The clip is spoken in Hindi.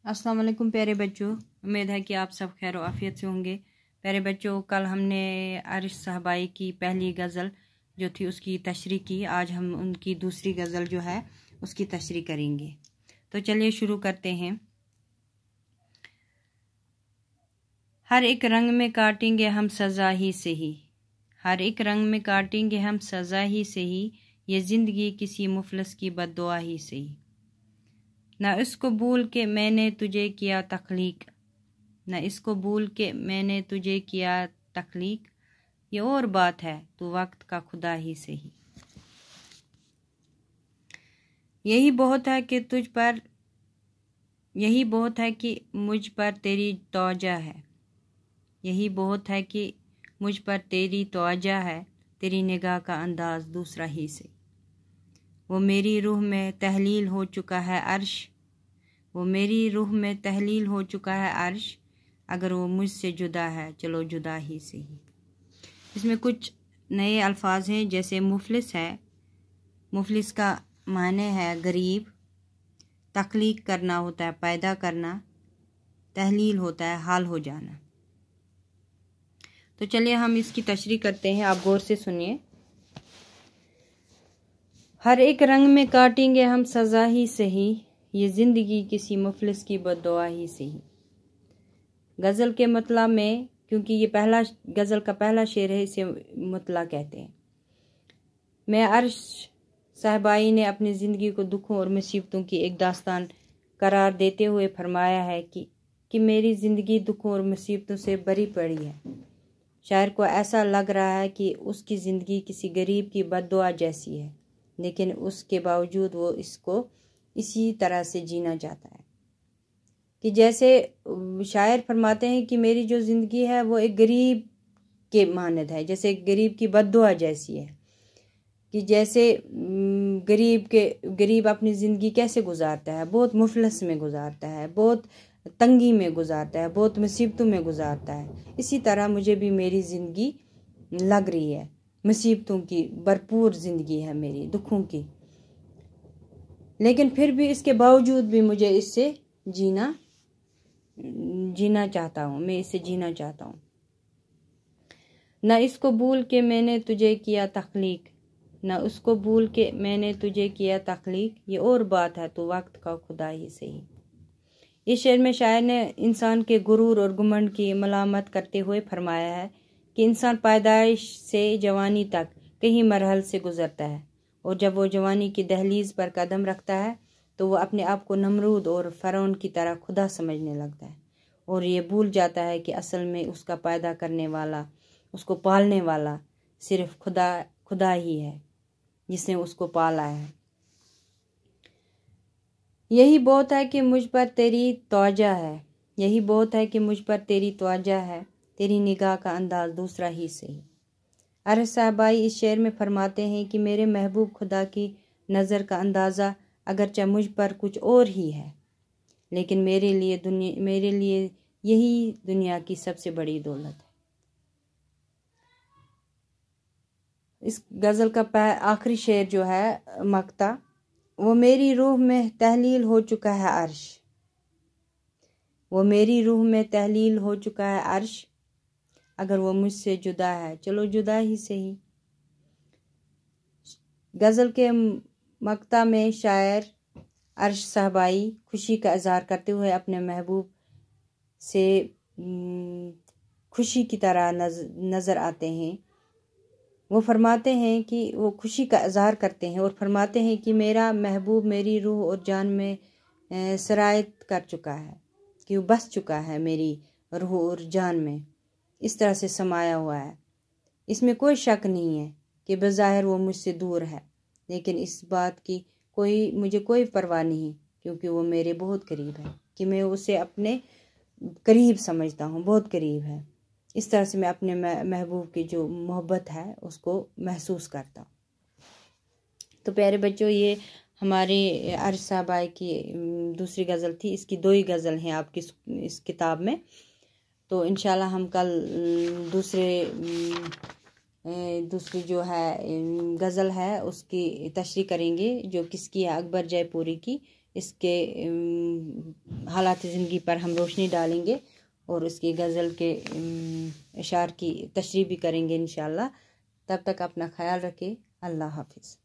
अस्सलाम वालेकुम प्यारे बच्चों, उम्मीद है कि आप सब खैर व आफियत से होंगे। प्यारे बच्चों, कल हमने आरिश साहबाई की पहली गज़ल जो थी उसकी तशरीह की। आज हम उनकी दूसरी गज़ल जो है उसकी तशरीह करेंगे। तो चलिए शुरू करते हैं। हर एक रंग में काटेंगे हम सज़ा ही से ही, हर एक रंग में काटेंगे हम सज़ा ही से ही, ये ज़िंदगी किसी मुफलिस की बद्दुआ ही से ही। न इसको भूल के मैंने तुझे किया तख्लीक, न इसको भूल के मैंने तुझे किया तख्लीक, ये और बात है तू वक्त का खुदा ही से ही। यही बहुत है कि तुझ पर, यही बहुत है कि मुझ पर तेरी तवज्जो है, यही बहुत है कि मुझ पर तेरी तवज्जो है, तेरी निगाह का अंदाज दूसरा ही से। वो मेरी रूह में तहलील हो चुका है अर्श, वो मेरी रूह में तहलील हो चुका है अर्श, अगर वो मुझसे जुदा है चलो जुदा ही से ही। इसमें कुछ नए अल्फाज हैं, जैसे मुफलिस है, मुफलिस का माने है गरीब, तख्लीक करना होता है पैदा करना, तहलील होता है हाल हो जाना। तो चलिए हम इसकी तशरीह करते हैं, आप गौर से सुनिए। हर एक रंग में काटेंगे हम सज़ा ही से ही, ये ज़िंदगी किसी मुफलिस की बद्दुआ ही से ही। गज़ल के मतलब में, क्योंकि ये पहला गज़ल का पहला शेर है, इसे मतला कहते हैं। मैं अर्श साहबाई ने अपनी ज़िंदगी को दुखों और मुसीबतों की एक दास्तान करार देते हुए फरमाया है कि मेरी ज़िंदगी दुखों और मुसीबतों से भरी पड़ी है। शायर को ऐसा लग रहा है कि उसकी ज़िंदगी किसी गरीब की बद्दुआ जैसी है, लेकिन उसके बावजूद वो इसको इसी तरह से जीना चाहता है। कि जैसे शायर फरमाते हैं कि मेरी जो ज़िंदगी है वो एक गरीब के मानद है, जैसे गरीब की बद्दुआ जैसी है। कि जैसे गरीब अपनी ज़िंदगी कैसे गुजारता है, बहुत मुफलिस में गुजारता है, बहुत तंगी में गुजारता है, बहुत मुसीबतों में गुजारता है। इसी तरह मुझे भी मेरी ज़िंदगी लग रही है, मुसीबतों की भरपूर ज़िंदगी है मेरी, दुखों की, लेकिन फिर भी इसके बावजूद भी मुझे इससे जीना चाहता हूँ, मैं इससे जीना चाहता हूँ। न इसको भूल के मैंने तुझे किया तख्लीक, न उसको भूल के मैंने तुझे किया तख्लीक, ये और बात है तो वक्त का खुदा ही से ही। इस शेर में शायर ने इंसान के गुरूर और घमंड की मलामत करते हुए फरमाया है कि इंसान पैदाइश से जवानी तक कई मरहल से गुजरता है, और जब वो जवानी की दहलीज पर कदम रखता है तो वो अपने आप को नमरूद और फ़िरौन की तरह खुदा समझने लगता है, और ये भूल जाता है कि असल में उसका पैदा करने वाला, उसको पालने वाला सिर्फ खुदा ही है, जिसने उसको पाला है। यही बहुत है कि मुझ पर तेरी तवज्जो है, यही बहुत है कि मुझ पर तेरी तवज्जो है, तेरी निगाह का अंदाज दूसरा ही से ही। आरिश साहबाई इस शेर में फरमाते हैं कि मेरे महबूब खुदा की नज़र का अंदाज़ा अगरचे मुझ पर कुछ और ही है, लेकिन मेरे लिए यही दुनिया की सबसे बड़ी दौलत है। इस गज़ल का आखिरी शेर जो है मक्ता, वो मेरी रूह में तहलील हो चुका है अर्श, वो मेरी रूह में तहलील हो चुका है अर्श, अगर वो मुझसे जुदा है चलो जुदा ही से ही। गज़ल के मक्ता में शायर अर्श साहबाई खुशी का इजहार करते हुए अपने महबूब से खुशी की तरह नज़र आते हैं। वो फरमाते हैं कि वो खुशी का इजहार करते हैं और फरमाते हैं कि मेरा महबूब मेरी रूह और जान में सरायत कर चुका है, कि वो बस चुका है मेरी रूह और जान में, इस तरह से समाया हुआ है। इसमें कोई शक नहीं है कि बज़ाहिर वो मुझसे दूर है, लेकिन इस बात की मुझे कोई परवाह नहीं, क्योंकि वो मेरे बहुत करीब है, कि मैं उसे अपने करीब समझता हूँ, बहुत करीब है। इस तरह से मैं अपने महबूब की जो मोहब्बत है उसको महसूस करता हूँ। तो प्यारे बच्चों, ये हमारे आरिश साहबाई की दूसरी गज़ल थी। इसकी 2 ही गज़ल हैं आपकी इस किताब में। तो इंशाल्लाह हम कल दूसरी जो है गज़ल है उसकी तशरीह करेंगे, जो किसकी है, अकबर जयपुरी की। इसके हालात ज़िंदगी पर हम रोशनी डालेंगे और उसकी गज़ल के अशार की तशरीह भी करेंगे इंशाअल्लाह। तब तक अपना ख्याल रखें। अल्लाह हाफ़िज़।